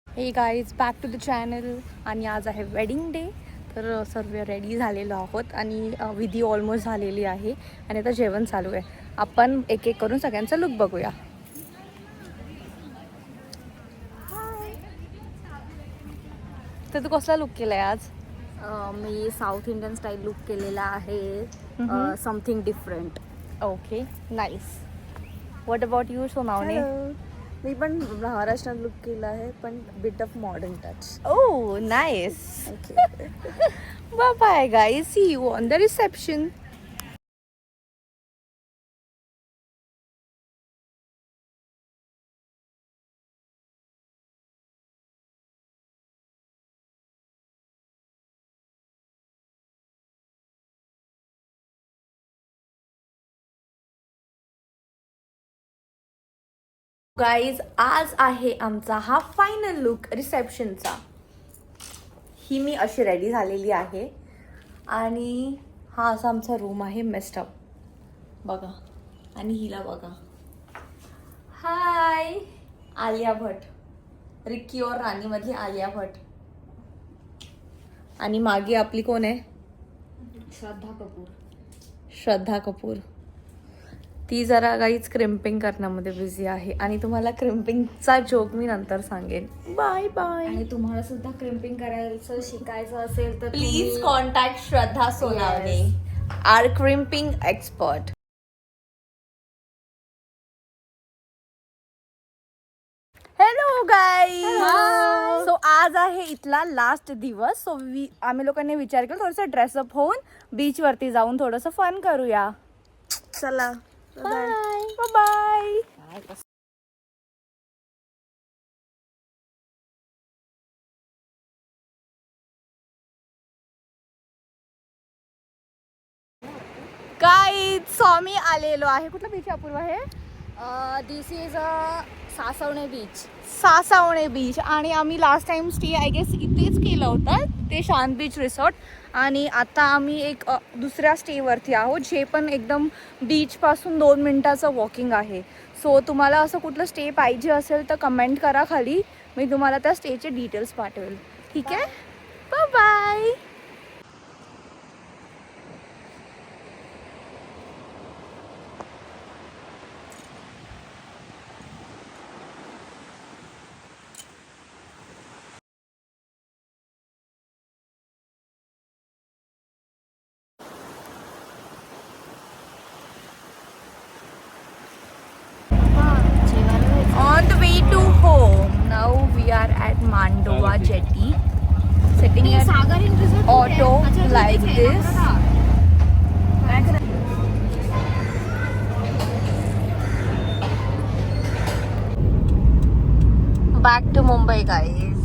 हे guys back to the channel. आणि आज आहे वेडिंग डे. तर सर्व रेडी झालेलो आहोत आणि विधी ऑलमोस्ट झालेली आहे आणि आता जेवण चालू आहे. आपण एक एक करून सगळ्यांचा लुक बघूया. तर तू कसला लुक केलाय आज? मी साऊथ इंडियन स्टाईल लुक केलेला आहे. Something different. Okay, nice. What about you Sonawane? मी पण महाराष्ट्रीयन लुक केला आहे, पण bit of modern touch. Oh, nice. Okay. Bye-bye, guys. See you on the reception. Guys, आज आहे आमचा हा फायनल लुक रिसेप्शनचा. ही मी अशी रेडी झालेली आहे आणि हा असा आमचा रूम आहे मेस्टअप बघा. आणि हिला बघा. हाय, आलिया भट, रिक्की और राणी मधली आलिया भट. आणि मागे आपली कोण आहे? श्रद्धा कपूर. श्रद्धा कपूर. ती जरा गाईच क्रिम्पिंग करण्यामध्ये बिझी आहे आणि तुम्हाला क्रिम्पिंगचा जोक मी नंतर सांगेन. Bye bye. आणि तुम्हाला सुद्धा क्रिम्पिंग करायचं शिकायचं असेल तर please contact Shraddha Sonawane, our crimping expert. Hello guys. So आज आहे इथला लास्ट दिवस. सो आम्ही लोकांनी विचार केला थोडंसं ड्रेसअप होऊन बीच वरती जाऊन थोडंसं फन करूया. चला, बाय बाय. गाईज, स्वामी आलेलो आहे. कुठला बीच अपूर्व आहे? This is Sasawane beach. Sasawane beach. आणि आम्ही last time stay I guess इथेच केलं होतं, ते शांत बीच रिसॉर्ट. आणि आता आम्ही एक दुसऱ्या स्टेवरती आहोत, जे पण एकदम बीचपासून 2 मिनिटाचं वॉकिंग आहे. सो तुम्हाला असं कुठलं स्टे पाहिजे असेल तर कमेंट करा खाली, मी तुम्हाला त्या स्टेचे डिटेल्स पाठवेल. ठीक आहे, bye bye. On the way to home, now we are at Mandova Jetty, sitting at auto like this. Back to Mumbai, guys.